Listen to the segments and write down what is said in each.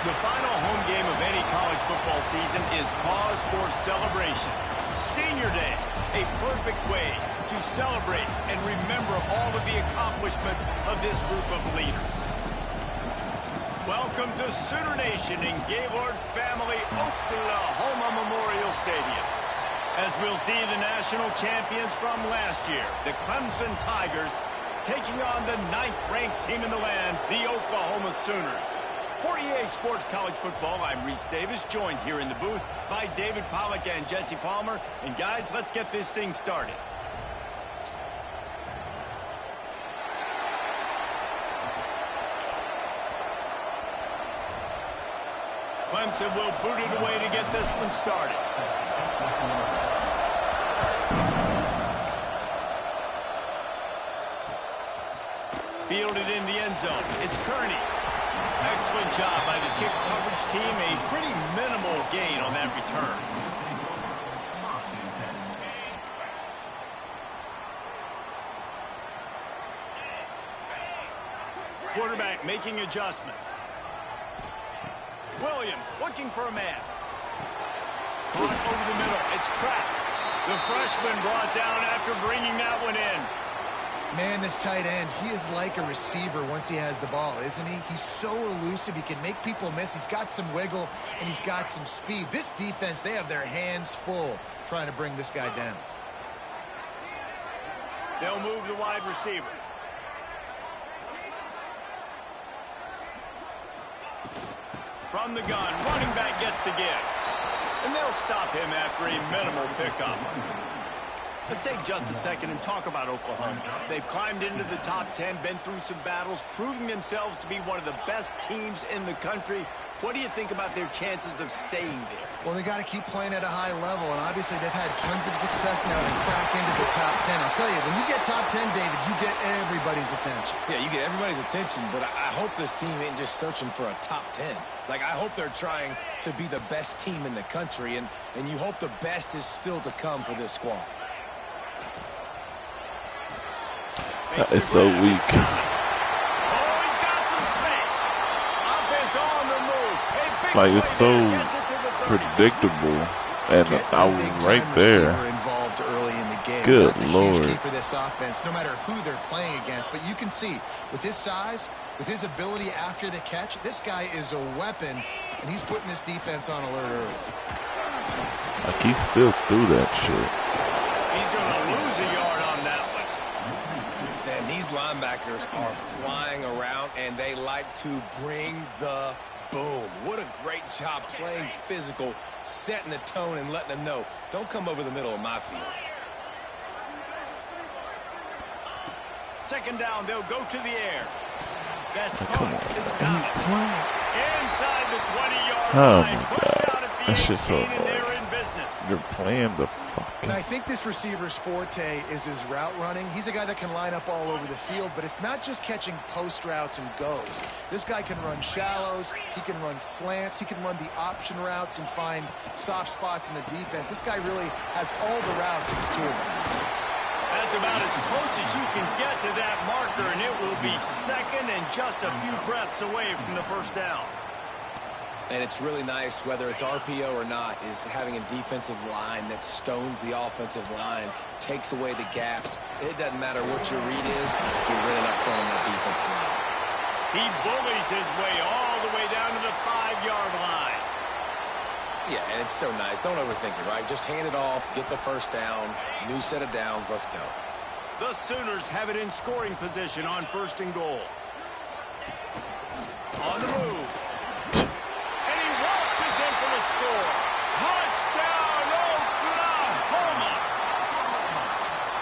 The final home game of any college football season is cause for celebration. Senior Day, a perfect way to celebrate and remember all of the accomplishments of this group of leaders. Welcome to Sooner Nation in Gaylord Family Oklahoma Memorial Stadium. As we'll see the national champions from last year, the Clemson Tigers, taking on the 9th-ranked team in the land, the Oklahoma Sooners. For EA Sports College Football, I'm Reese Davis, joined here in the booth by David Pollack and Jesse Palmer. And guys, let's get this thing started. Clemson will boot it away to get this one started. Fielded in the end zone. It's Kearney. Excellent job by the kick coverage team. A pretty minimal gain on that return. Quarterback making adjustments. Williams looking for a man. Caught over the middle. It's Pratt. The freshman brought down after bringing that one in. Man, this tight end, he is like a receiver once he has the ball, isn't he? He's so elusive. He can make people miss. He's got some wiggle, and he's got some speed. This defense, they have their hands full trying to bring this guy down. They'll move the wide receiver. From the gun, running back gets to give. And they'll stop him after a minimal pickup. Let's take just a second and talk about Oklahoma. They've climbed into the top 10, been through some battles, proving themselves to be one of the best teams in the country. What do you think about their chances of staying there? Well, they got to keep playing at a high level, and obviously they've had tons of success now to crack into the top 10. I'll tell you, when you get top 10, David, you get everybody's attention. Yeah, you get everybody's attention, but I hope this team ain't just searching for a top 10. Like, I hope they're trying to be the best team in the country, and you hope the best is still to come for this squad. That is so weak. Oh, he's got some space. Offense on the move. Like, it's so predictable, and I was right there. Involved early in the game. Good That's a Lord. huge key for this offense, no matter who they're playing against. But you can see, with his size, with his ability after the catch, this guy is a weapon, and he's putting this defense on alert early. Like, he still threw that shit. He's going to lose a yard on that one. And these linebackers are flying around, and they like to bring the boom. What a great job playing physical, setting the tone, and letting them know, don't come over the middle of my field. Second down, they'll go to the air. That's caught. It's Thomas. Inside the 20-yard line. Pushed out at the 18, shit's so and they're in business. You're playing the And I fucking... think this receiver's forte is his route running. He's a guy that can line up all over the field, but it's not just catching post routes and goes. This guy can run shallows, he can run slants, he can run the option routes and find soft spots in the defense. This guy really has all the routes in his toolbox. That's about as close as you can get to that marker, and it will be second and just a few breaths away from the first down. And it's really nice, whether it's RPO or not, is having a defensive line that stones the offensive line, takes away the gaps. It doesn't matter what your read is if you're running up front on that defensive line. He bullies his way all the way down to the 5-yard line. Yeah, and it's so nice. Don't overthink it, right? Just hand it off, get the first down, new set of downs, let's go. The Sooners have it in scoring position on 1st and goal. On the move. And he waltzes in for the score. Touchdown, Oklahoma!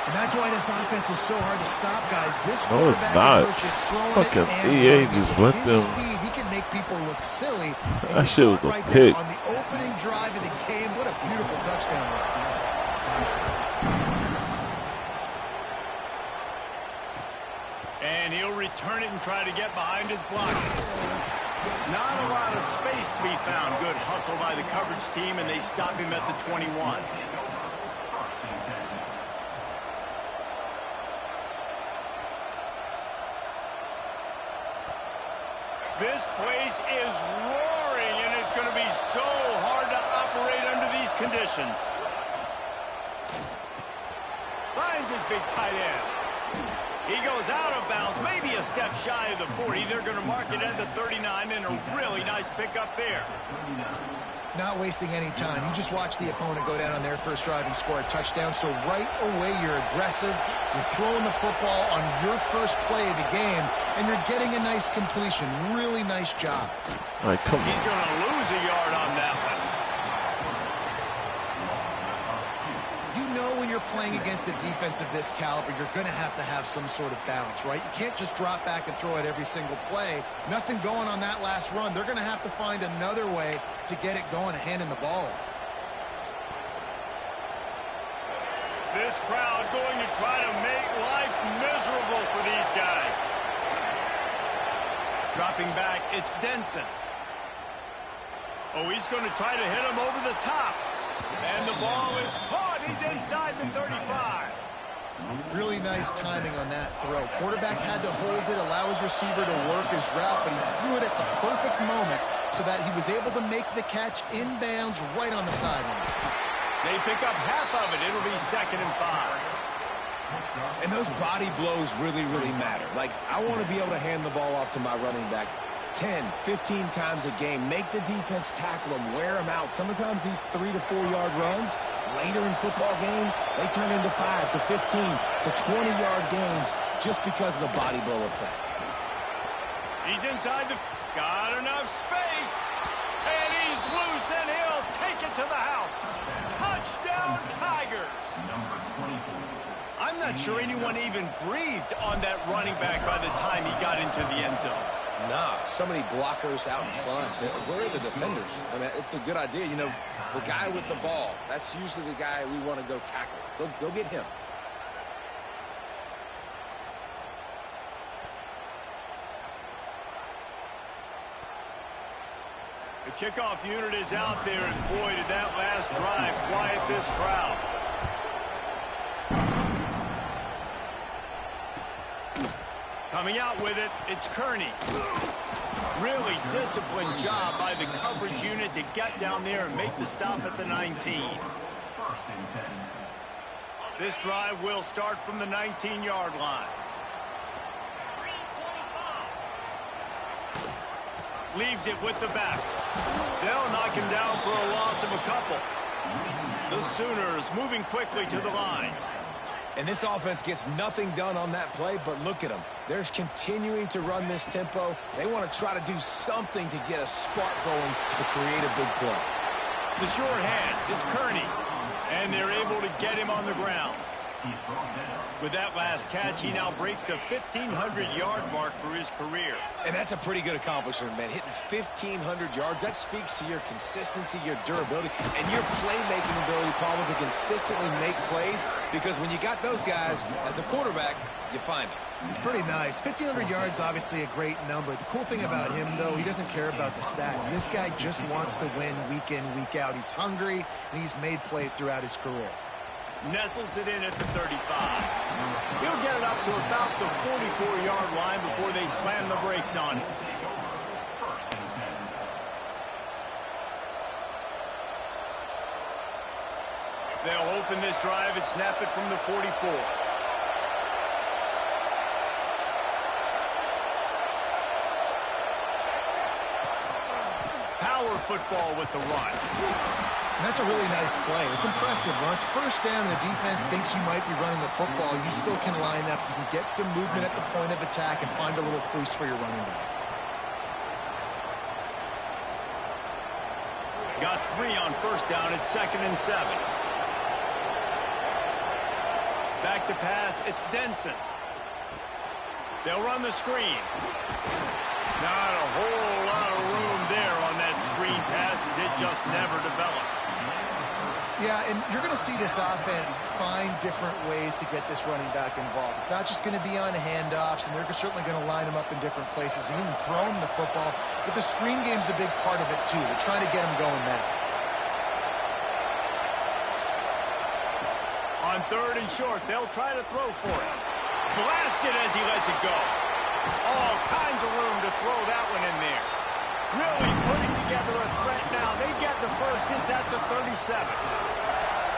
And that's why this offense is so hard to stop, guys. This No, it's quarterback not. approach is throwing Fucking it and EA running it. just With let his them- speed, he can make people look silly. And That you shit saw was it a right pick. there on the opening drive of the game. What a beautiful touchdown run. And he'll return it and try to get behind his blockers. Not a lot of space to be found. Good hustle by the coverage team, and they stop him at the 21. This place is roaring so hard to operate under these conditions. Finds his big tight end. He goes out of bounds, maybe a step shy of the 40. They're going to mark it at the 39, and a really nice pickup there. Not wasting any time. You just watch the opponent go down on their first drive and score a touchdown. So right away, you're aggressive. You're throwing the football on your first play of the game, and you're getting a nice completion. Really nice job. All right, come on. He's going to lose a yard on that one. You know when you're playing against a defense of this caliber, you're going to have some sort of balance, right? You can't just drop back and throw it every single play. Nothing going on that last run. They're going to have to find another way to get it going and handing the ball off. This crowd going to try to make life miserable for these guys. Dropping back, it's Denson. Oh, he's going to try to hit him over the top. And the ball is caught. He's inside the 35. Really nice timing on that throw. Quarterback had to hold it, allow his receiver to work his route, but he threw it at the perfect moment so that he was able to make the catch inbounds right on the sideline. They pick up half of it. It'll be 2nd and 5. And those body blows really, really matter. Like, I want to be able to hand the ball off to my running back 10, 15 times a game. Make the defense tackle them, wear them out. Sometimes these 3 to 4 yard runs, later in football games, they turn into 5 to 15 to 20 yard gains just because of the body blow effect. He's inside the... Got enough space. And he's loose, and he'll take it to the house. Touchdown, Tigers. I'm not sure anyone even breathed on that running back by the time he got into the end zone. Nah, so many blockers out in front. Where are the defenders? I mean, it's a good idea. You know, the guy with the ball, that's usually the guy we want to go tackle. Go get him. The kickoff unit is out there, and boy, did that last drive quiet this crowd. Coming out with it, it's Kearney. Really disciplined job by the coverage unit to get down there and make the stop at the 19. This drive will start from the 19-yard line. Leaves it with the back. They'll knock him down for a loss of a couple. The Sooners moving quickly to the line. And this offense gets nothing done on that play, but look at them. They're continuing to run this tempo. They want to try to do something to get a spark going to create a big play. The short hands, it's Kearney. And they're able to get him on the ground. With that last catch, he now breaks the 1,500-yard mark for his career. And that's a pretty good accomplishment, man. Hitting 1,500 yards, that speaks to your consistency, your durability, and your playmaking ability, Palmer, to consistently make plays. Because when you got those guys, as a quarterback, you find them. It's pretty nice. 1,500 yards, obviously a great number. The cool thing about him, though, he doesn't care about the stats. This guy just wants to win week in, week out. He's hungry, and he's made plays throughout his career. Nestles it in at the 35. He'll get it up to about the 44-yard line before they slam the brakes on it. They'll open this drive and snap it from the 44. Power football with the run. And that's a really nice play. It's impressive. When it's first down and the defense thinks you might be running the football, you still can line up. You can get some movement at the point of attack and find a little crease for your running back. Got 3 on first down at 2nd and 7. Back to pass, it's Denson. They'll run the screen. Not a whole lot of room there on that screen pass as it just never developed. Yeah, and you're going to see this offense find different ways to get this running back involved. It's not just going to be on handoffs, and they're certainly going to line him up in different places and even throw him the football. But the screen game's a big part of it, too. They're trying to get him going now. On 3rd and short, they'll try to throw for it. Blasted as he lets it go. All kinds of room to throw that one in there. Really putting together a threat now. They get the first. It's at the 37.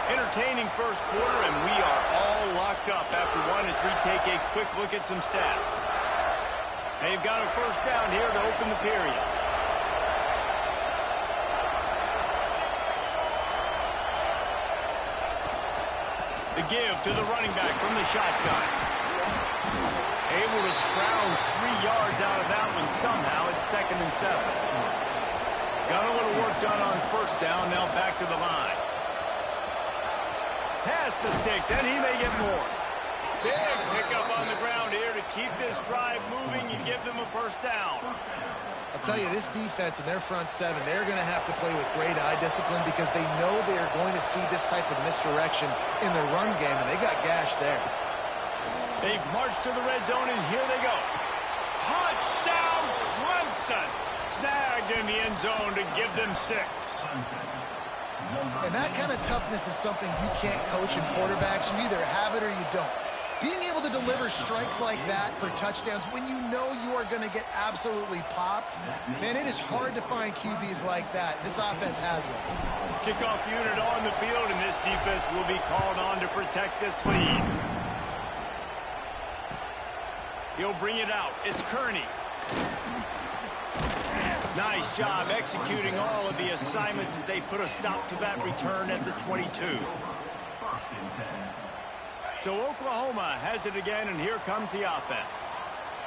Entertaining first quarter, and we are all locked up after one as we take a quick look at some stats. They've got a first down here to open the period. The give to the running back from the shotgun. Able to scrounge 3 yards out of that one somehow. It's 2nd and 7. Got a little work done on first down. Now back to the line. Pass the sticks, and he may get more. Big pickup on the ground here to keep this drive moving and give them a first down. I'll tell you, this defense and their front seven, they're going to have to play with great eye discipline because they know they are going to see this type of misdirection in the run game, and they got gashed there. They've marched to the red zone, and here they go. Touchdown, Clemson! Snagged in the end zone to give them 6. And that kind of toughness is something you can't coach in quarterbacks. You either have it or you don't. Being able to deliver strikes like that for touchdowns when you know you are going to get absolutely popped, man, it is hard to find QBs like that. This offense has one. Kickoff unit on the field, and this defense will be called on to protect this lead. He'll bring it out. It's Kearney. Nice job executing all of the assignments as they put a stop to that return at the 22. So Oklahoma has it again, and here comes the offense.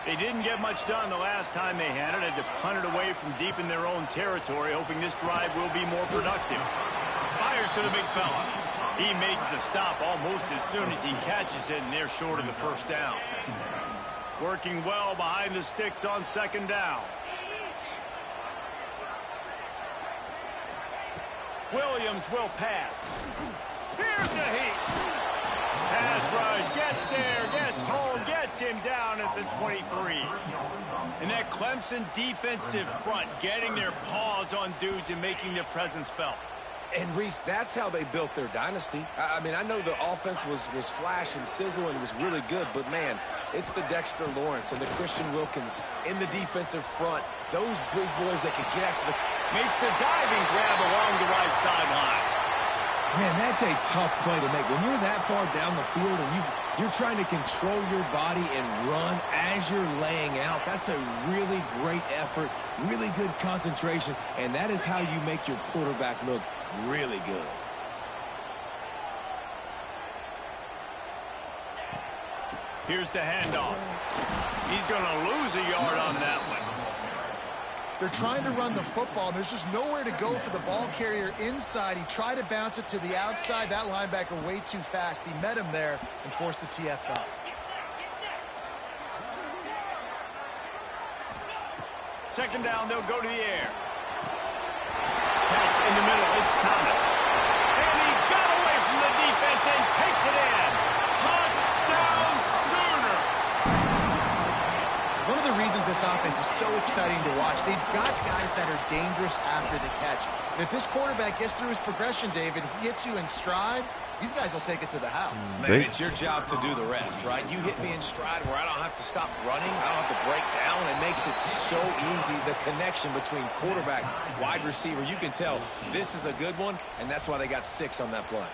They didn't get much done the last time they had it. Had to punt it away from deep in their own territory, hoping this drive will be more productive. Fires to the big fella. He makes the stop almost as soon as he catches it, and they're short of the first down. Working well behind the sticks on 2nd down. Williams will pass. Here's a heat. Pass rush, gets there, gets home, gets him down at the 23. And that Clemson defensive front getting their paws on dudes and making their presence felt. And, Reese, that's how they built their dynasty. I mean, I know the offense was flash and sizzle and was really good, but, man, it's the Dexter Lawrence and the Christian Wilkins in the defensive front. Those big boys that could get after the... Makes the diving grab along the right sideline. Man, that's a tough play to make. When you're that far down the field and you're trying to control your body and run as you're laying out, that's a really great effort, really good concentration, and that is how you make your quarterback look really good. Here's the handoff. He's going to lose a yard on that one. They're trying to run the football, and there's just nowhere to go for the ball carrier inside. He tried to bounce it to the outside. That linebacker way too fast. He met him there and forced the TFL. Second down, they'll go to the air. Catch in the middle. It's Thomas. And he got away from the defense and takes it in. Touchdown, Sooners! One of the reasons this offense is so exciting to watch, they've got guys that are dangerous after the catch. And if this quarterback gets through his progression, David, he hits you in stride, these guys will take it to the house. Man, it's your job to do the rest, right? You hit me in stride where I don't have to stop running. I don't have to break down. It makes it so easy, the connection between quarterback, wide receiver. You can tell this is a good one, and that's why they got 6 on that play.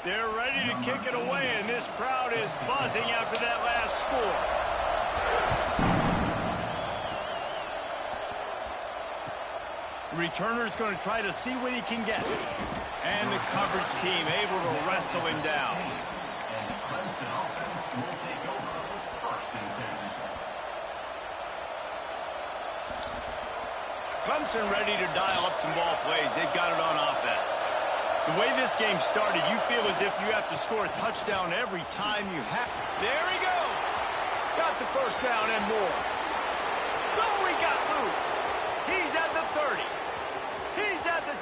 They're ready to kick it away, and this crowd is buzzing after that last score. The returner's going to try to see what he can get. And the coverage team able to wrestle him down. Clemson ready to dial up some ball plays. They've got it on offense. The way this game started, you feel as if you have to score a touchdown every time you have. There he goes. Got the first down and more. Oh, he got loose. He's at the 30. He's at the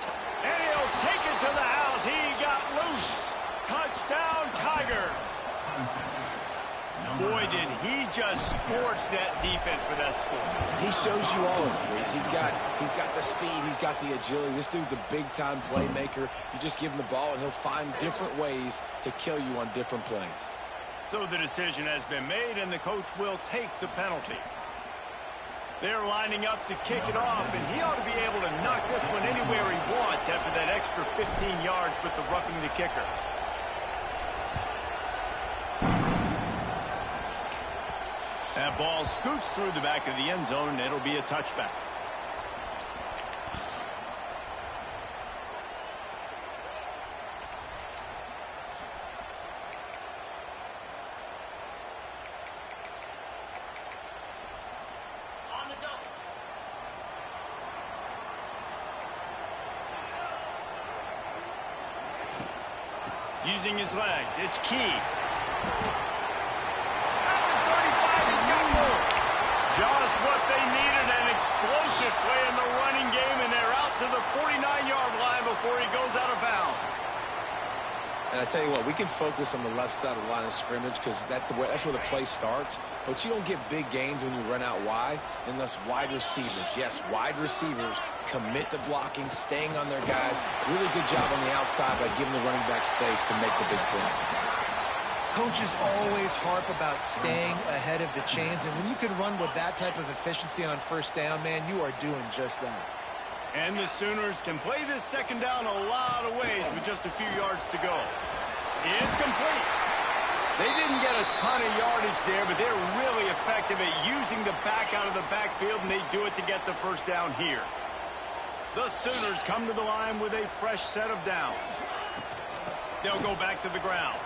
and he'll take it to the house. He got loose. Touchdown, Tigers. Boy, did he just scorch that defense for that score. He shows you all of it, Reese. He's got the speed. He's got the agility. This dude's a big-time playmaker. You just give him the ball, and he'll find different ways to kill you on different plays. So the decision has been made, and the coach will take the penalty. They're lining up to kick it off, and he ought to be able to knock this one anywhere he wants after that extra 15 yards with the roughing the kicker. That ball scoots through the back of the end zone, and it'll be a touchback. Using his legs, it's key. At the 35, he's got more. Just what they needed, an explosive play in the running game, and they're out to the 49-yard line before he goes out of bounds. And I tell you what, we can focus on the left side of the line of scrimmage because that's where the play starts. But you don't get big gains when you run out wide unless wide receivers, yes, wide receivers commit to blocking, staying on their guys. Really good job on the outside by giving the running back space to make the big play. Coaches always harp about staying ahead of the chains, and when you can run with that type of efficiency on first down, man, you are doing just that. And the Sooners can play this second down a lot of ways with just a few yards to go. It's complete. They didn't get a ton of yardage there, but they're really effective at using the back out of the backfield, and they do it to get the first down here. The Sooners come to the line with a fresh set of downs. They'll go back to the ground.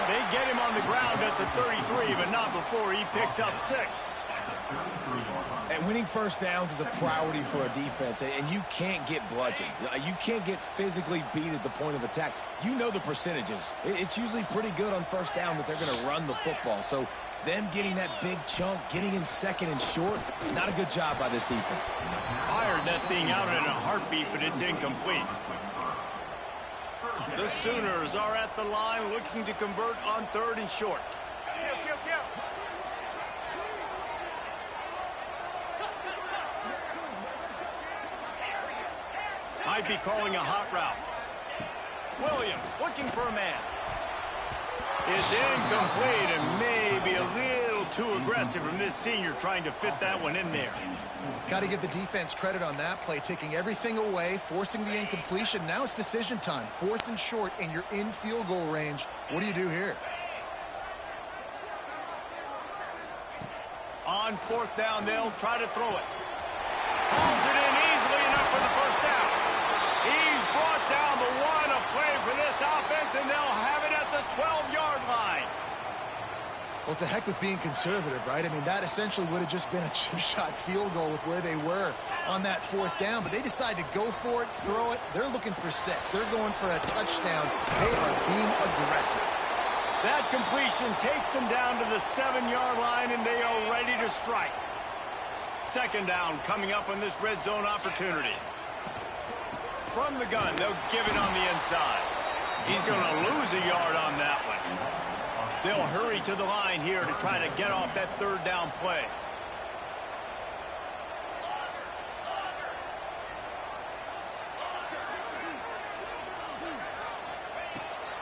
They get him on the ground at the 33, but not before he picks up 6. And winning first downs is a priority for a defense, and you can't get bludgeoned. You can't get physically beat at the point of attack. You know the percentages. It's usually pretty good on first down that they're going to run the football. So them getting that big chunk, getting in second and short, not a good job by this defense. Fired that thing out in a heartbeat, but it's incomplete. The Sooners are at the line looking to convert on 3rd and short. Might be calling a hot route. Williams looking for a man. It's incomplete and maybe a little too aggressive from this senior trying to fit that one in there. Got to give the defense credit on that play, taking everything away, forcing the incompletion. Now it's decision time. 4th and short, and you're in field goal range. What do you do here? On 4th down, they'll try to throw it. Pulls it in easily enough for the first down. He's brought down the one, a play for this offense, and they'll have it at the 12-yard line. Well, to heck with being conservative, right? I mean, that essentially would have just been a chip-shot field goal with where they were on that 4th down, but they decide to go for it, throw it. They're looking for 6. They're going for a touchdown. They are being aggressive. That completion takes them down to the 7-yard line, and they are ready to strike. 2nd down coming up on this red zone opportunity. From the gun, they'll give it on the inside. He's going to lose a yard on that one. They'll hurry to the line here to try to get off that 3rd down play.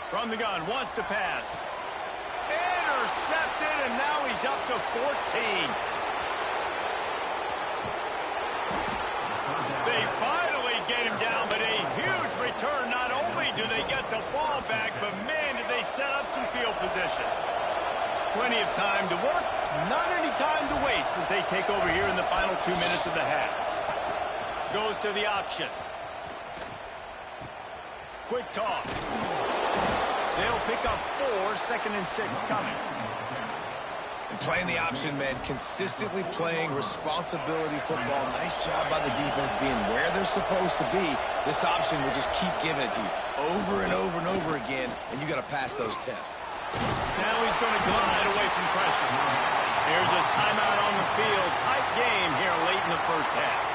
From the gun, wants to pass. Intercepted, and now he's up to 14. They finally get him down, but a huge return. Not only do they get the ball back, but man, did they set up some field position. Plenty of time to work, not any time to waste as they take over here in the final 2 minutes of the half. Goes to the option. Quick toss. They'll pick up 4, 2nd and 6 coming. And playing the option, man, consistently playing responsibility football. Nice job by the defense being where they're supposed to be. This option will just keep giving it to you over and over and over again, and you got to pass those tests. Now he's going to glide away from pressure. Here's a timeout on the field. Tight game here late in the first half.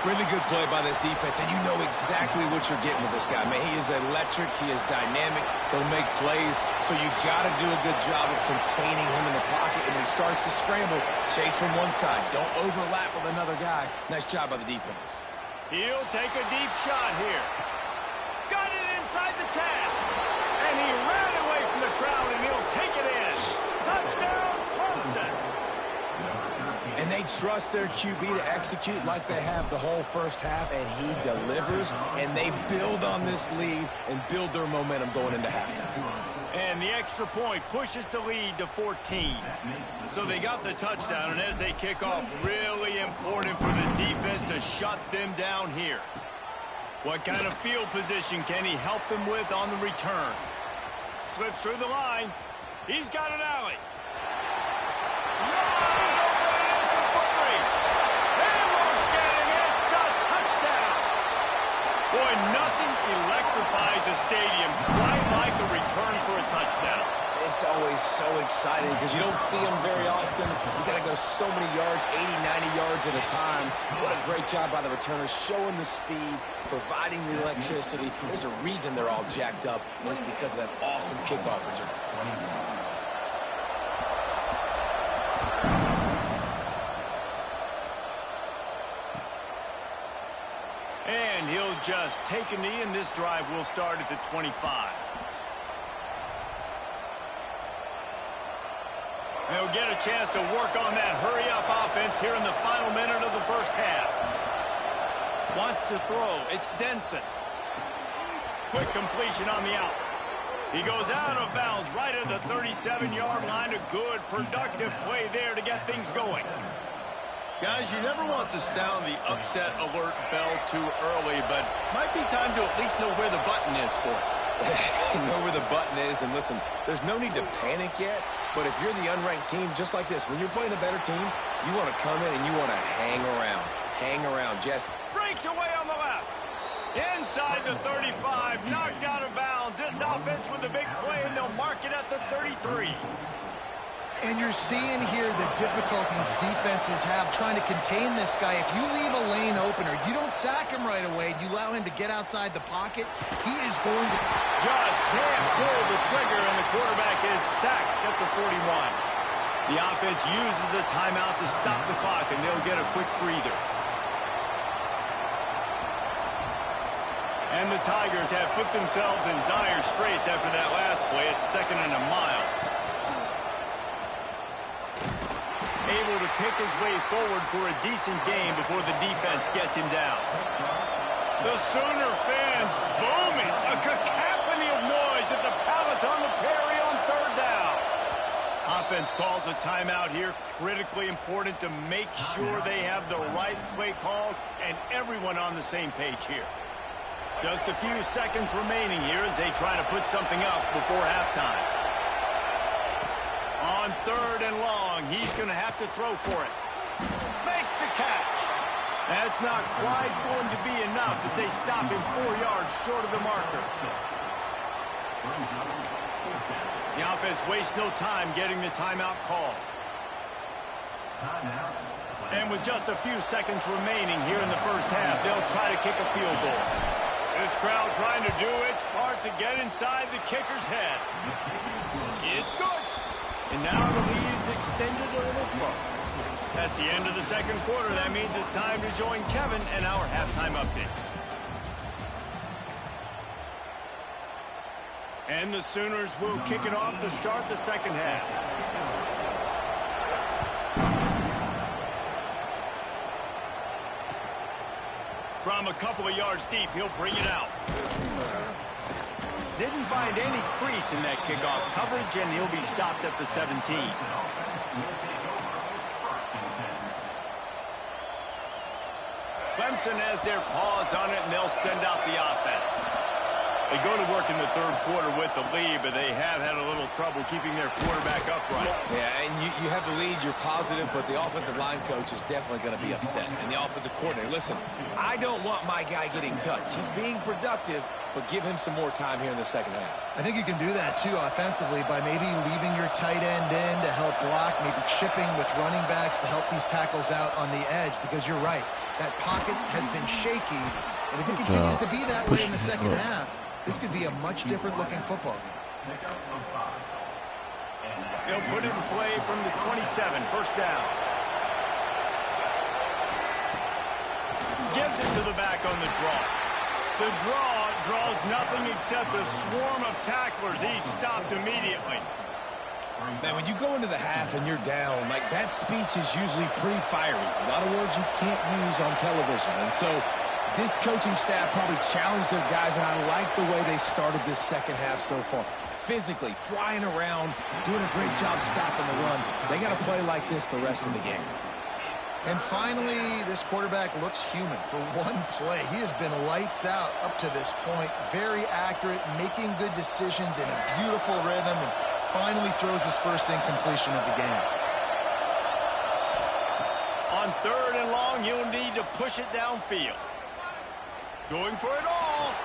Really good play by this defense, and you know exactly what you're getting with this guy. Man, he is electric. He is dynamic. He'll make plays, so you got to do a good job of containing him in the pocket. And when he starts to scramble, chase from one side. Don't overlap with another guy. Nice job by the defense. He'll take a deep shot here. Got it inside the 10. And he ran away from the crowd, and he'll take it in. Touchdown, Clemson. And they They trust their QB to execute like they have the whole first half, and he delivers, and they build on this lead and build their momentum going into halftime. And the extra point pushes the lead to 14. So they got the touchdown, and as they kick off, really important for the defense to shut them down here. What kind of field position can he help them with on the return? Slips through the line. He's got an alley. It's a foot race. They won't get him. It's a touchdown. Boy, nothing electrifies a stadium quite like a return for a touchdown. It's always so exciting because you don't see them very often. You got to go so many yards, 80, 90 yards at a time. What a great job by the returners, showing the speed, providing the electricity. There's a reason they're all jacked up, and it's because of that awesome kickoff return. And he'll just take a knee, and this drive will start at the 25. They'll get a chance to work on that hurry-up offense here in the final minute of the first half. Wants to throw. It's Denson. Quick completion on the out. He goes out of bounds right at the 37-yard line. A good, productive play there to get things going. Guys, you never want to sound the upset alert bell too early, but might be time to at least know where the button is for it. Know where the button is, and listen, there's no need to panic yet, but if you're the unranked team, just like this, when you're playing a better team, you want to come in and you want to hang around. Hang around, Jess. Breaks away on the left. Inside the 35, knocked out of bounds. This offense with a big play, and they'll mark it at the 33. And you're seeing here the difficulties defenses have trying to contain this guy. If you leave a lane open or you don't sack him right away, you allow him to get outside the pocket, he is going to... Just can't pull the trigger, and the quarterback is sacked at the 41. The offense uses a timeout to stop the clock, and they'll get a quick breather. And the Tigers have put themselves in dire straits after that last play. It's 2nd and a mile. Able to pick his way forward for a decent game before the defense gets him down. The Sooner fans booming. A cacophony of noise at the Palace on the Prairie on 3rd down. Offense calls a timeout here. Critically important to make sure they have the right play called and everyone on the same page here. Just a few seconds remaining here as they try to put something up before halftime. On 3rd and long, he's going to have to throw for it. Makes the catch. That's not quite going to be enough as they stop him 4 yards short of the marker. The offense wastes no time getting the timeout call. And with just a few seconds remaining here in the first half, they'll try to kick a field goal. This crowd trying to do its part to get inside the kicker's head. It's good. And now the lead is extended a little further. That's the end of the second quarter. That means it's time to join Kevin and our halftime update. And the Sooners will kick it off to start the second half. From a couple of yards deep, he'll bring it out. Didn't find any crease in that kickoff coverage, and he'll be stopped at the 17. Clemson has their paws on it, and they'll send out the offense. They go to work in the third quarter with the lead, but they have had a little trouble keeping their quarterback upright. Yeah, and you have the lead, you're positive, but the offensive line coach is definitely going to be upset. And the offensive coordinator, listen, I don't want my guy getting touched. He's being productive, but give him some more time here in the second half. I think you can do that, too, offensively, by maybe leaving your tight end in to help block, maybe chipping with running backs to help these tackles out on the edge, because you're right. That pocket has been shaky, and if it continues to be that way in the second half, this could be a much different-looking football game. They'll put it in play from the 27, first down. Gives it to the back on the draw. The draw draws nothing except a swarm of tacklers. He's stopped immediately. Man, when you go into the half and you're down, like, that speech is usually pretty fiery. A lot of words you can't use on television. And so this coaching staff probably challenged their guys, and I like the way they started this second half so far. Physically, flying around, doing a great job stopping the run. They got to play like this the rest of the game. And finally, this quarterback looks human for one play. He has been lights out up to this point. Very accurate, making good decisions in a beautiful rhythm, and finally throws his first incompletion of the game. On 3rd and long, he'll need to push it downfield. Going for it all.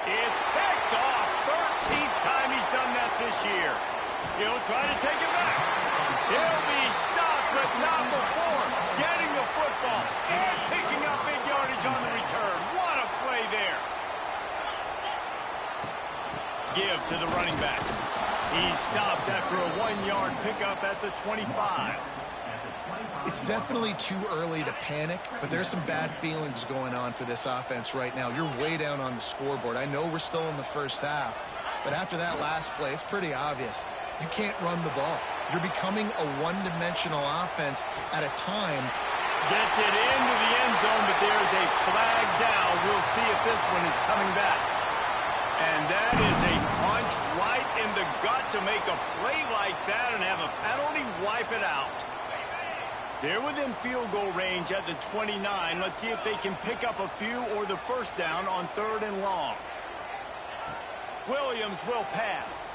It's picked off. 13th time he's done that this year. He'll try to take it back. He'll be stopped, but not before getting the football and picking up big yardage on the return. What a play there. Give to the running back. He's stopped after a 1-yard pickup at the 25. It's definitely too early to panic, but there's some bad feelings going on for this offense right now. You're way down on the scoreboard. I know we're still in the first half, but after that last play, it's pretty obvious. You can't run the ball. You're becoming a one-dimensional offense at a time. Gets it into the end zone, but there's a flag down. We'll see if this one is coming back. And that is a punch right in the gut to make a play like that and have a penalty wipe it out. They're within field goal range at the 29. Let's see if they can pick up a few or the first down on 3rd and long. Williams will pass.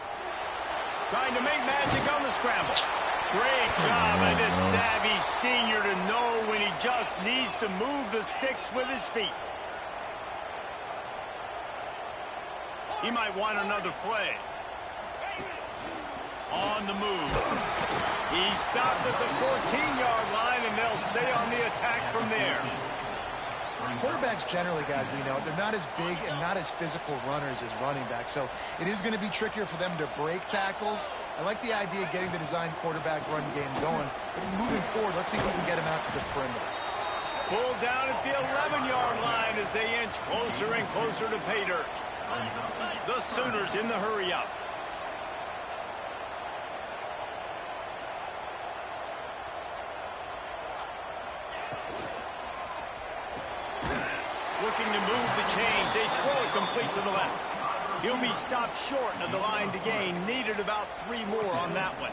Trying to make magic on the scramble. Great job by this savvy senior to know when he just needs to move the sticks with his feet. He might want another play. On the move. He stopped at the 14-yard line, and they'll stay on the attack from there. Quarterbacks generally, guys, we know, they're not as big and not as physical runners as running backs, so it is going to be trickier for them to break tackles. I like the idea of getting the design quarterback run game going, but moving forward, let's see if we can get him out to the perimeter. Pulled down at the 11-yard line as they inch closer and closer to pay dirt. The Sooners in the hurry-up. Looking to move the chains. They throw it complete to the left. He'll be stopped short of the line to gain. Needed about 3 more on that one.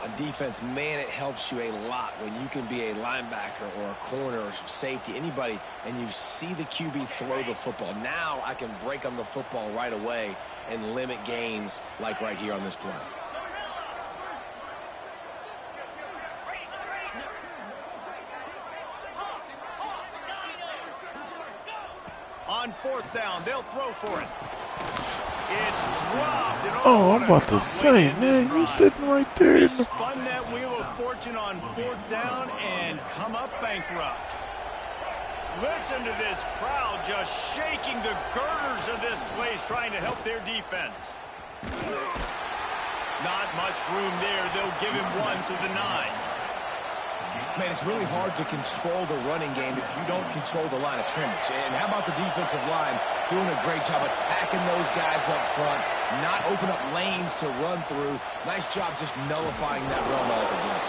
On defense, man, it helps you a lot when you can be a linebacker or a corner or safety, anybody, and you see the QB throw the football. Now I can break on the football right away and limit gains like right here on this play. On 4th down, they'll throw for it. It's dropped. And oh, I'm about to say, man, you sitting right there. Spun that wheel of fortune on 4th down and come up bankrupt. Listen to this crowd just shaking the girders of this place trying to help their defense. Not much room there. They'll give him 1 to the 9. Man, it's really hard to control the running game if you don't control the line of scrimmage. And how about the defensive line doing a great job attacking those guys up front, not open up lanes to run through. Nice job just nullifying that run altogether.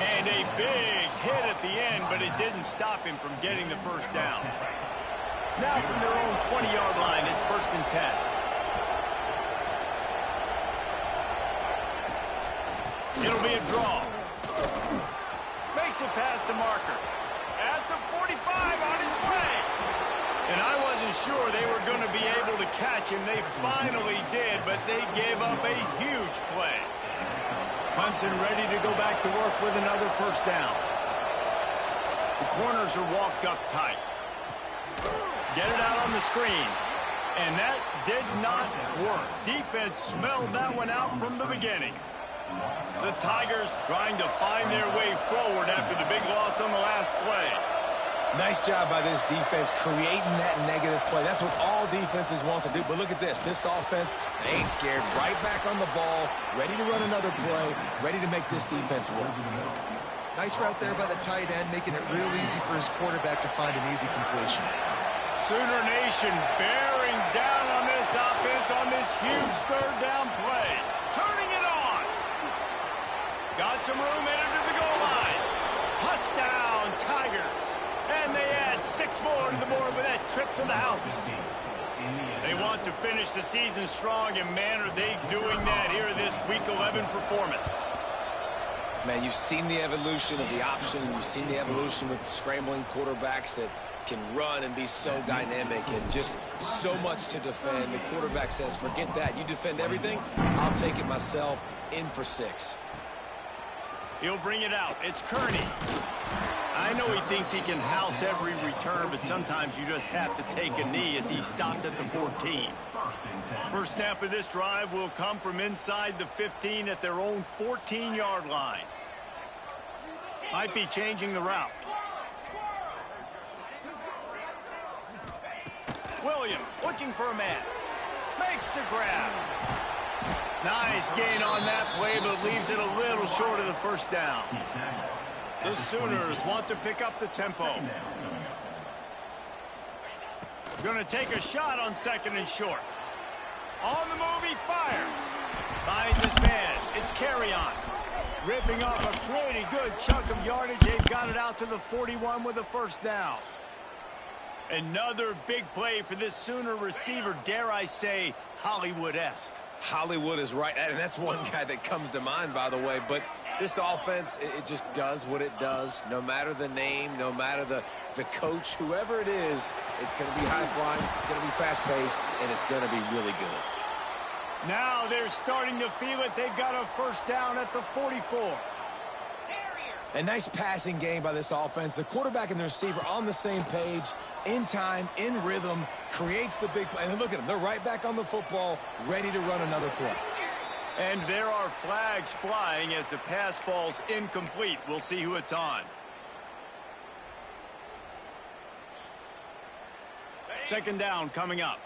And a big hit at the end, but it didn't stop him from getting the first down. Now from their own 20-yard line, it's 1st and 10. It'll be a draw. Makes it past the marker. At the 45 on his way. And I wasn't sure they were going to be able to catch him. They finally did, but they gave up a huge play. Clemson ready to go back to work with another first down. The corners are walked up tight. Get it out on the screen. And that did not work. Defense smelled that one out from the beginning. The Tigers trying to find their way forward after the big loss on the last play. Nice job by this defense creating that negative play. That's what all defenses want to do. But look at this. This offense, they ain't scared. Right back on the ball, ready to run another play, ready to make this defense work. Nice route there by the tight end, making it real easy for his quarterback to find an easy completion. Sooner Nation bearing down on this offense on this huge 3rd down play. Turning it on. Got some room headed to the goal line. Touchdown, Tigers. And they add 6 more to the board with that trip to the house. They want to finish the season strong, and man, are they doing that here in this Week 11 performance. Man, you've seen the evolution of the option, and you've seen the evolution with scrambling quarterbacks that can run and be so dynamic and just so much to defend. The quarterback says, forget that. You defend everything, I'll take it myself. In for 6. He'll bring it out. It's Kearney. I know he thinks he can house every return, but sometimes you just have to take a knee as he stopped at the 14. First snap of this drive will come from inside the 15 at their own 14-yard line. Might be changing the route. Williams looking for a man. Makes the grab. Nice gain on that play, but leaves it a little short of the first down. The Sooners want to pick up the tempo. Going to take a shot on 2nd and short. On the move, he fires. Finds his man. It's Carry-On. Ripping off a pretty good chunk of yardage. They've got it out to the 41 with a first down. Another big play for this Sooner receiver, dare I say, Hollywood-esque. Hollywood is right, and that's one guy that comes to mind, by the way. But this offense, it just does what it does. No matter the name, no matter the coach, whoever it is, it's going to be high-flying, it's going to be fast-paced, and it's going to be really good. Now they're starting to feel it. They've got a first down at the 44. A nice passing game by this offense. The quarterback and the receiver on the same page, in time, in rhythm, creates the big play. And look at them. They're right back on the football, ready to run another play. And there are flags flying as the pass falls incomplete. We'll see who it's on. Second down coming up.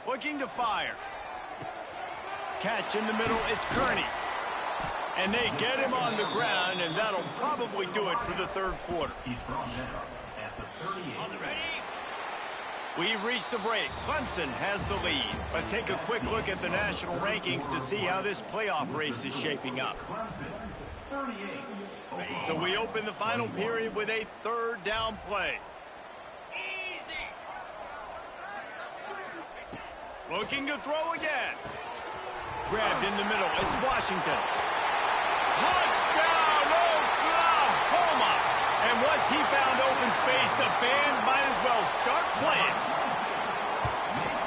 Looking to fire. Catch in the middle, it's Kearney. And they get him on the ground, and that'll probably do it for the third quarter. We've reached the break. Clemson has the lead. Let's take a quick look at the national rankings to see how this playoff race is shaping up. So we open the final period with a third down play. Looking to throw again. Grabbed in the middle. It's Washington. Touchdown, Oklahoma! And once he found open space, the band might as well start playing.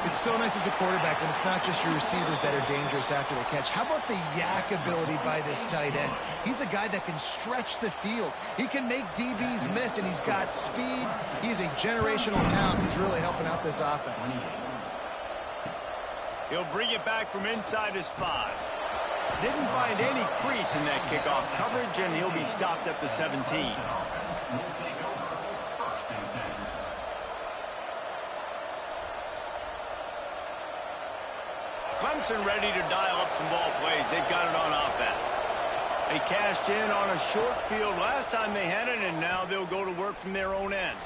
It's so nice as a quarterback when it's not just your receivers that are dangerous after the catch. How about the yak ability by this tight end? He's a guy that can stretch the field. He can make DBs miss, and he's got speed. He's a generational talent. He's really helping out this offense. He'll bring it back from inside his 5. Didn't find any crease in that kickoff coverage, and he'll be stopped at the 17. Clemson ready to dial up some ball plays. They've got it on offense. They cashed in on a short field last time they had it, and now they'll go to work from their own end.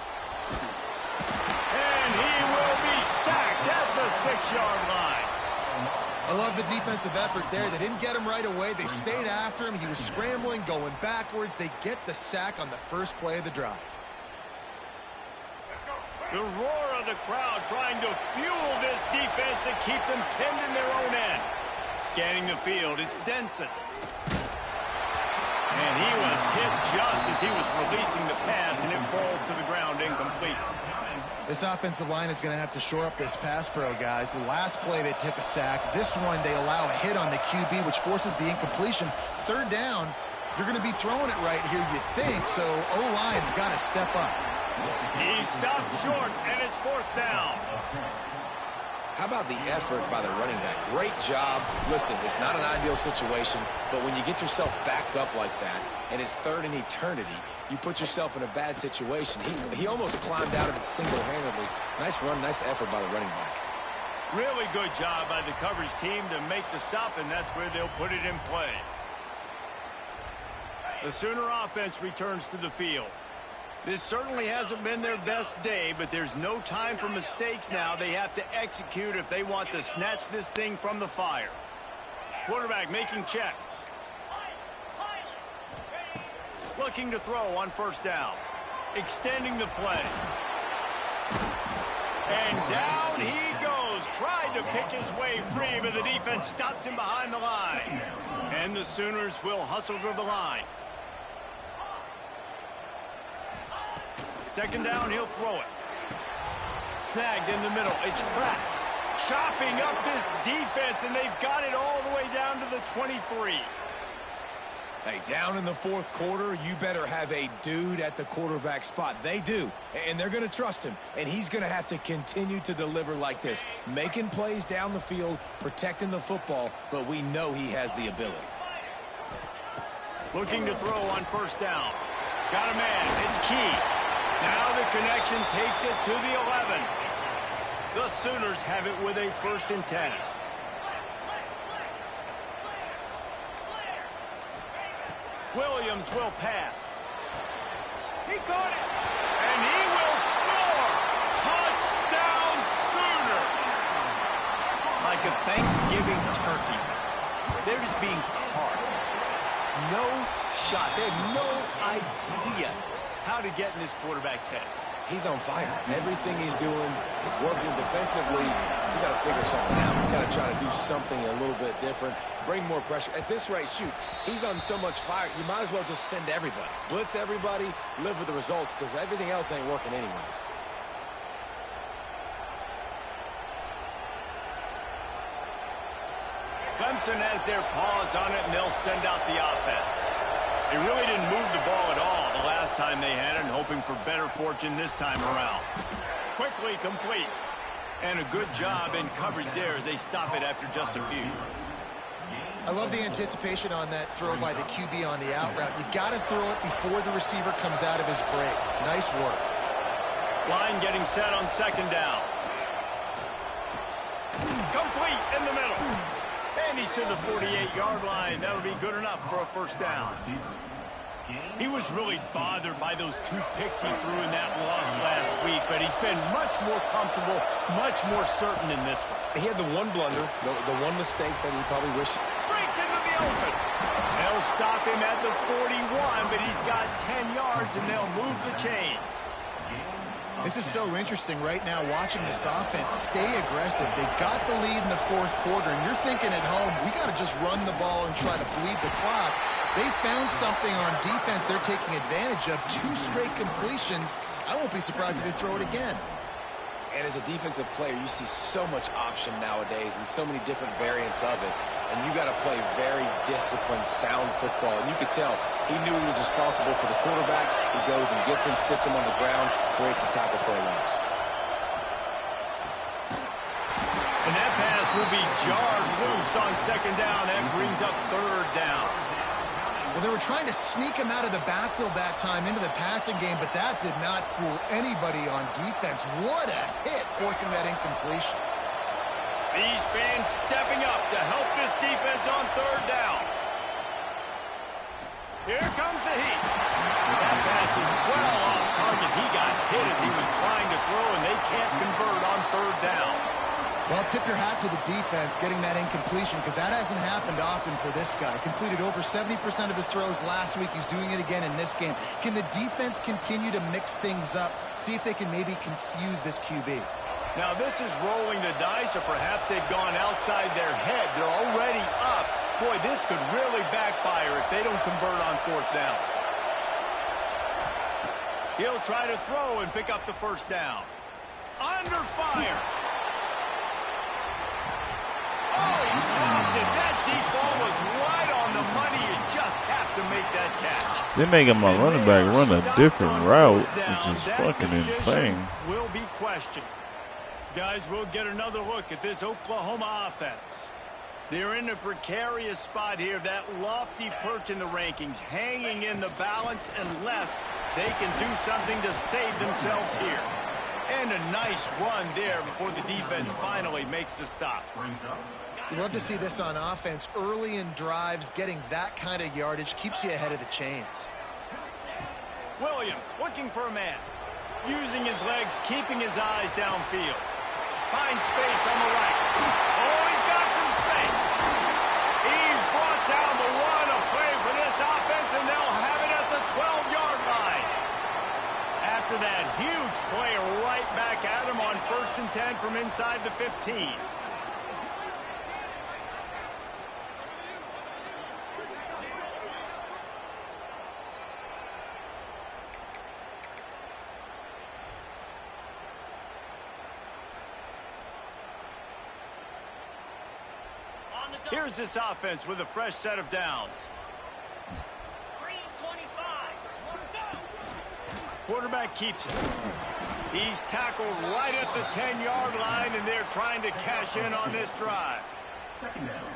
And he will be sacked at the 6-yard line. I love the defensive effort there. They didn't get him right away. They stayed after him. He was scrambling, going backwards. They get the sack on the first play of the drive. The roar of the crowd trying to fuel this defense to keep them pinned in their own end. Scanning the field, it's Denson. And he was hit just as he was releasing the pass, and it falls to the ground incomplete. This offensive line is going to have to shore up this pass pro, guys. The last play, they took a sack. This one, they allow a hit on the QB, which forces the incompletion. Third down, you're going to be throwing it right here, you think, so O-line's got to step up. He stopped short, and it's fourth down. How about the effort by the running back? Great job. Listen, it's not an ideal situation, but when you get yourself backed up like that, and it's third in eternity, you put yourself in a bad situation. He almost climbed out of it single-handedly. Nice run, nice effort by the running back. Really good job by the coverage team to make the stop, and that's where they'll put it in play. The Sooner offense returns to the field. This certainly hasn't been their best day, but there's no time for mistakes now. They have to execute if they want to snatch this thing from the fire. Quarterback making checks. Looking to throw on first down. Extending the play. And down he goes. Tried to pick his way free, but the defense stops him behind the line. And the Sooners will hustle to the line. Second down, he'll throw it. Snagged in the middle. It's Pratt chopping up this defense, and they've got it all the way down to the 23. Hey, down in the fourth quarter, you better have a dude at the quarterback spot. They do, and they're going to trust him, and he's going to have to continue to deliver like this, making plays down the field, protecting the football, but we know he has the ability. Looking to throw on first down. Got a man. It's Key. Now the connection takes it to the 11. The Sooners have it with a 1st and 10. Williams will pass. He caught it. And he will score. Touchdown Sooners. Like a Thanksgiving turkey. They're just being carved. No shot. They have no idea how to get in this quarterback's head. He's on fire. Everything he's doing is working defensively. You got to figure something out. You got to try to do something a little bit different. Bring more pressure. At this rate, shoot, he's on so much fire, you might as well just send everybody. Blitz everybody, live with the results, because everything else ain't working anyways. Clemson has their paws on it, and they'll send out the offense. They really didn't move the ball at all the last time they had it, and hoping for better fortune this time around. Quickly complete. And a good job in coverage there as they stop it after just a few. I love the anticipation on that throw by the QB on the out route. You got to throw it before the receiver comes out of his break. Nice work. Line getting set on second down. Complete in the middle. And he's to the 48-yard line. That'll be good enough for a first down. He was really bothered by those 2 picks he threw in that loss last week, but he's been much more comfortable, much more certain in this one. He had the one blunder, the one mistake that he probably wished. Breaks into the open. They'll stop him at the 41, but he's got 10 yards, and they'll move the chains. This is so interesting right now, watching this offense stay aggressive. They've got the lead in the fourth quarter, and you're thinking at home, we got to just run the ball and try to bleed the clock. They found something on defense they're taking advantage of. 2 straight completions. I won't be surprised if they throw it again. And as a defensive player, you see so much option nowadays and so many different variants of it. And you got to play very disciplined, sound football. And you could tell he knew he was responsible for the quarterback. He goes and gets him, sits him on the ground, creates a tackle for a loss. And that pass will be jarred loose on second down. That brings up third down. Well, they were trying to sneak him out of the backfield that time into the passing game, but that did not fool anybody on defense. What a hit, forcing that incompletion. These fans stepping up to help this defense on third down. Here comes the heat. That pass is well off target. He got hit as he was trying to throw, and they can't convert on third down. Well, tip your hat to the defense getting that incompletion, because that hasn't happened often for this guy. Completed over 70% of his throws last week. He's doing it again in this game. Can the defense continue to mix things up, see if they can maybe confuse this QB? Now, this is rolling the dice, or perhaps they've gone outside their head. They're already up. Boy, this could really backfire if they don't convert on fourth down. He'll try to throw and pick up the first down. Under fire. Oh, he dropped it. That deep ball was right on the money. You just have to make that catch. They're making my running back run a different route, which is fucking insane. Will be questioned. Guys, we'll get another look at this Oklahoma offense. They're in a precarious spot here. That lofty perch in the rankings, hanging in the balance unless they can do something to save themselves here. And a nice run there before the defense finally makes the stop. You love to see this on offense. Early in drives, getting that kind of yardage keeps you ahead of the chains. Williams looking for a man. Using his legs, keeping his eyes downfield. Finds space on the right. Oh, he's got some space. He's brought down the one. A play for this offense, and they'll have it at the 12-yard line. After that huge play, right back at him on 1st and 10 from inside the 15. Here's this offense with a fresh set of downs. Quarterback keeps it. He's tackled right at the 10-yard line, and they're trying to cash in on this drive.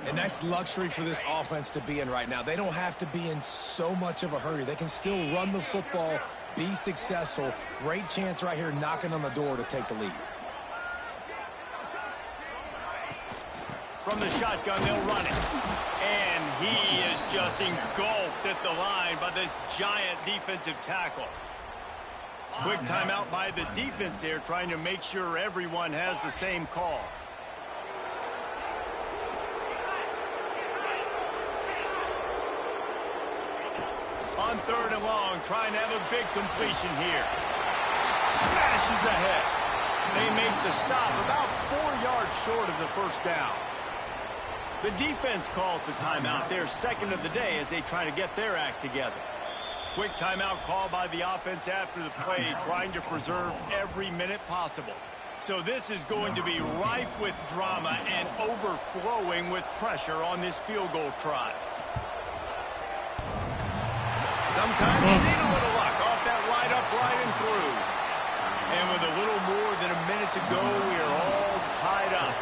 And that's luxury for this offense to be in right now. They don't have to be in so much of a hurry. They can still run the football, be successful. Great chance right here knocking on the door to take the lead. From the shotgun, they'll run it. And he is just engulfed at the line by this giant defensive tackle. Quick timeout by the defense there, trying to make sure everyone has the same call. On 3rd and long, trying to have a big completion here. Smashes ahead. They make the stop about 4 yards short of the first down. The defense calls the timeout. They're second of the day as they try to get their act together. Quick timeout call by the offense after the play, trying to preserve every minute possible. So this is going to be rife with drama and overflowing with pressure on this field goal try. Sometimes you need a little luck off that right upright and through. And with a little more than a minute to go, we are all tied up.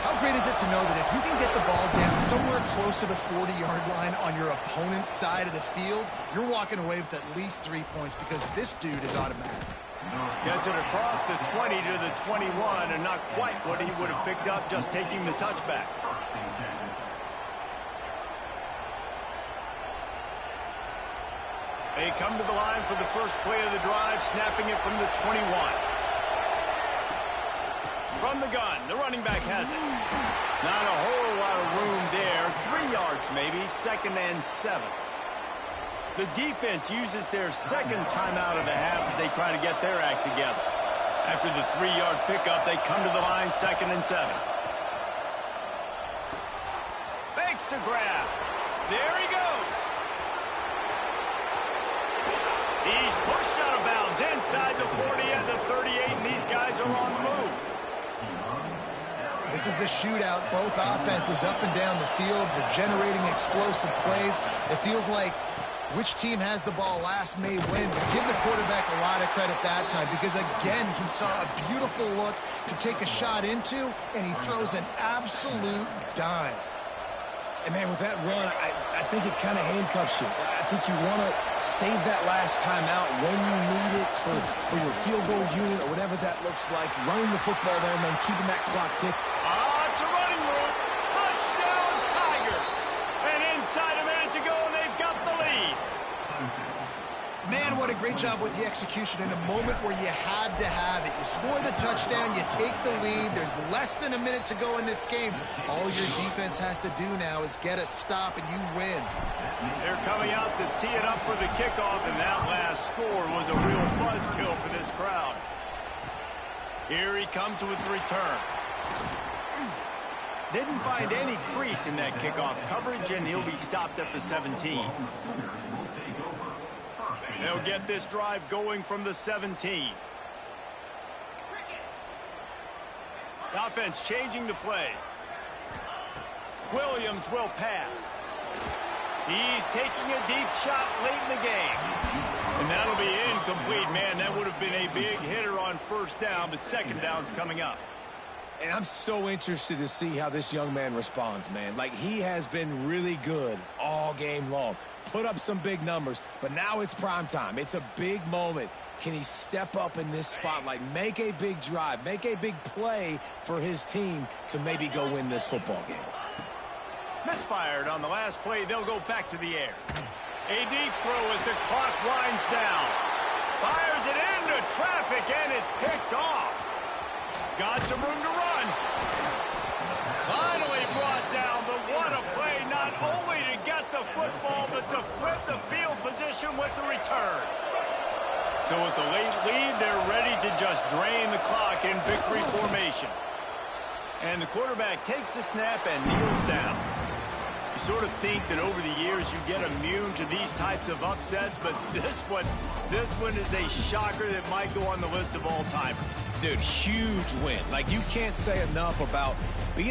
How great is it to know that if you can get the ball down somewhere close to the 40-yard line on your opponent's side of the field, you're walking away with at least 3 points because this dude is automatic. Gets it across the 20 to the 21, and not quite what he would have picked up just taking the touchback. They come to the line for the first play of the drive, snapping it from the 21. From the gun, the running back has it. Not a whole lot of room there. 3 yards maybe, 2nd and 7. The defense uses their second timeout of the half as they try to get their act together. After the 3-yard pickup, they come to the line 2nd and 7. Fakes to grab. There he goes. He's pushed out of bounds inside the 40 and the 38, and these guys are on the move. This is a shootout. Both offenses up and down the field. They're generating explosive plays. It feels like which team has the ball last may win, but give the quarterback a lot of credit that time because, again, he saw a beautiful look to take a shot into, and he throws an absolute dime. And, man, with that run, I think it kind of handcuffs you. I think you want to save that last time out when you need it for your field goal unit or whatever that looks like. Running the football there, man, keeping that clock tick. It's a running room. Touchdown, Tigers. And inside a minute to go, and they've got the lead. Man, what a great job with the execution in a moment where you had to have it. You score the touchdown, you take the lead. There's less than a minute to go in this game. All your defense has to do now is get a stop, and you win. They're coming out to tee it up for the kickoff, and that last score was a real buzzkill for this crowd. Here he comes with the return. Didn't find any crease in that kickoff coverage, and he'll be stopped at the 17. They'll get this drive going from the 17. The offense changing the play. Williams will pass. He's taking a deep shot late in the game. And that'll be incomplete. Man, that would have been a big hitter on first down, but second down's coming up. And I'm so interested to see how this young man responds, man. Like, he has been really good all game long. Put up some big numbers, but now it's prime time. It's a big moment. Can he step up in this spotlight, make a big drive, make a big play for his team to maybe go win this football game? Misfired on the last play. They'll go back to the air. A deep throw as the clock winds down. Fires it into traffic, and it's picked off. Got some room to run. Finally brought down, but what a play, not only to get the football, but to flip the field position with the return. So with the late lead, they're ready to just drain the clock in victory formation. And the quarterback takes the snap and kneels down. You sort of think that over the years you get immune to these types of upsets, but this one is a shocker that might go on the list of all-timers. Dude, huge win. Like, you can't say enough about being